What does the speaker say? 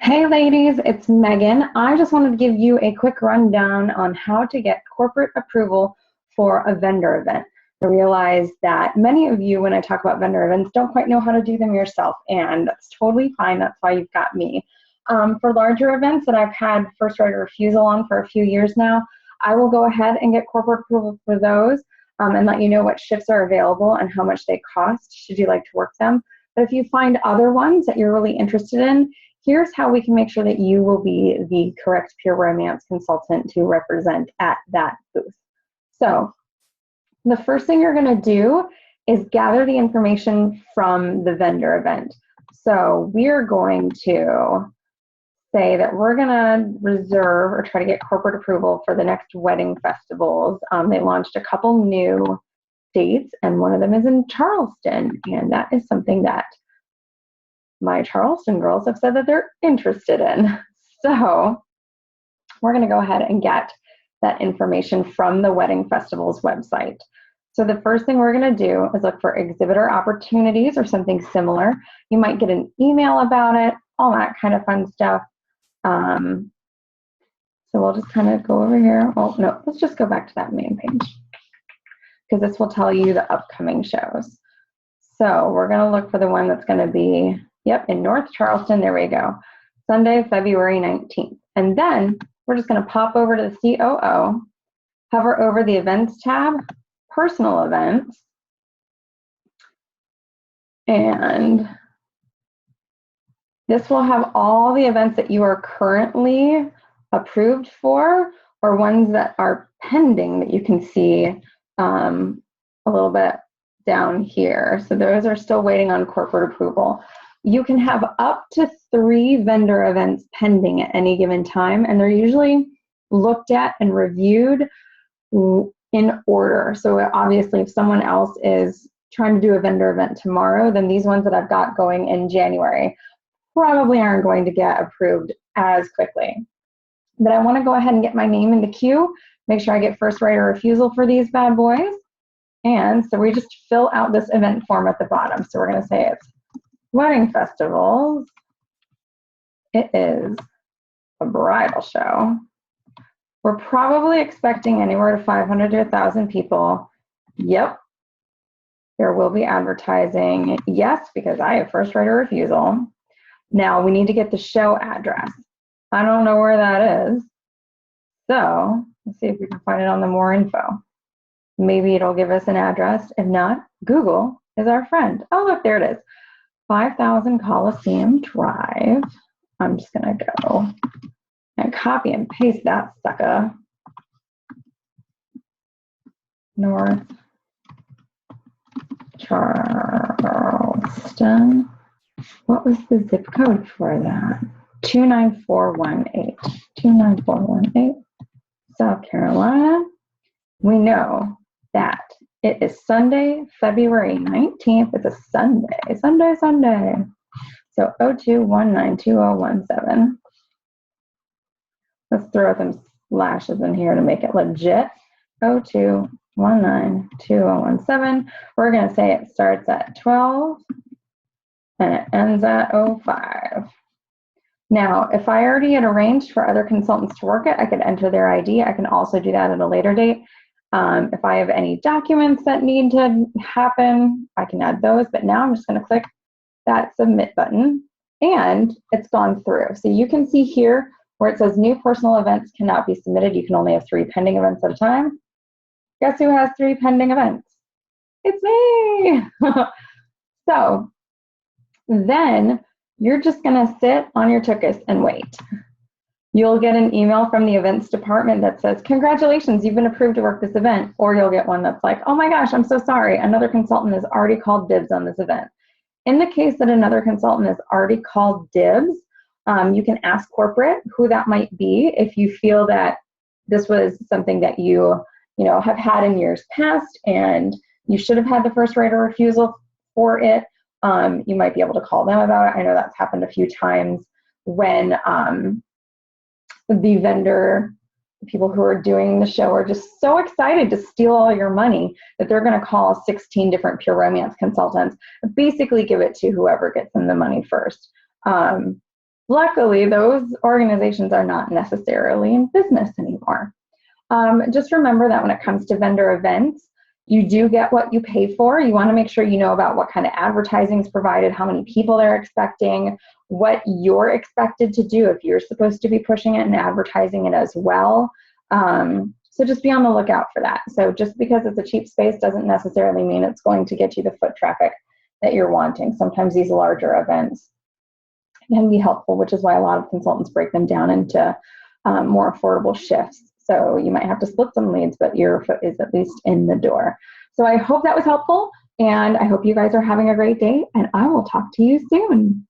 Hey ladies, it's Megan. I just wanted to give you a quick rundown on how to get corporate approval for a vendor event. I realize that many of you, when I talk about vendor events, don't quite know how to do them yourself, and that's totally fine. That's why you've got me. For larger events that I've had first right of refusal on for a few years now, I will go ahead and get corporate approval for those and let you know what shifts are available and how much they cost should you like to work them. But if you find other ones that you're really interested in, here's how we can make sure that you will be the correct peer romance consultant to represent at that booth. So the first thing you're going to do is gather the information from the vendor event. So we're going to say that we're going to reserve or try to get corporate approval for the next wedding festivals. They launched a couple new dates, and one of them is in Charleston, and that is something that my Charleston girls have said that they're interested in. So we're going to go ahead and get that information from the Wedding Festival's website. So the first thing we're going to do is look for exhibitor opportunities or something similar. You might get an email about it, all that kind of fun stuff. So we'll just kind of go over here. Oh, no, let's just go back to that main page because this will tell you the upcoming shows. So we're going to look for the one that's going to be, yep, in North Charleston. There we go. Sunday, February 19th. And then we're just going to pop over to the COO, hover over the events tab, personal events, and this will have all the events that you are currently approved for or ones that are pending that you can see a little bit down here. So those are still waiting on corporate approval. You can have up to 3 vendor events pending at any given time, and they're usually looked at and reviewed in order. So obviously if someone else is trying to do a vendor event tomorrow, then these ones that I've got going in January probably aren't going to get approved as quickly. But I want to go ahead and get my name in the queue, make sure I get first right of refusal for these bad boys. And so we just fill out this event form at the bottom. So we're going to say it's wedding festivals. It is a bridal show. We're probably expecting anywhere to 500 to 1,000 people. Yep. There will be advertising. Yes, because I have first right of refusal. Now we need to get the show address. I don't know where that is. So let's see if we can find it on the more info. Maybe it'll give us an address. If not, Google is our friend. Oh, look, there it is. 5000 Coliseum Drive. I'm just going to go and copy and paste that sucker. North Charleston. What was the zip code for that? 29418. 29418. South Carolina. We know that it is Sunday, February 19th. It's a Sunday. Sunday. So 02192017. Let's throw some slashes in here to make it legit. 02192017. We're going to say it starts at 12 and it ends at 05. Now, if I already had arranged for other consultants to work it, I could enter their ID. I can also do that at a later date. If I have any documents that need to happen, I can add those. But now I'm just going to click that submit button, and it's gone through. So you can see here where it says new personal events cannot be submitted. You can only have 3 pending events at a time. Guess who has 3 pending events? It's me. So then you're just going to sit on your tuchus and wait. You'll get an email from the events department that says, congratulations, you've been approved to work this event. Or you'll get one that's like, oh my gosh, I'm so sorry. Another consultant has already called dibs on this event. In the case that another consultant has already called dibs, you can ask corporate who that might be if you feel that this was something that you have had in years past and you should have had the first right of refusal for it. You might be able to call them about it. I know that's happened a few times when the vendor, the people who are doing the show are just so excited to steal all your money that they're going to call 16 different pure romance consultants, basically give it to whoever gets them the money first. Luckily, those organizations are not necessarily in business anymore. Just remember that when it comes to vendor events, you do get what you pay for. You want to make sure you know about what kind of advertising is provided, how many people they're expecting, what you're expected to do if you're supposed to be pushing it and advertising it as well. So just be on the lookout for that. So just because it's a cheap space doesn't necessarily mean it's going to get you the foot traffic that you're wanting. Sometimes these larger events can be helpful, which is why a lot of consultants break them down into more affordable shifts. So you might have to split some leads, but your foot is at least in the door. So I hope that was helpful, and I hope you guys are having a great day, and I will talk to you soon.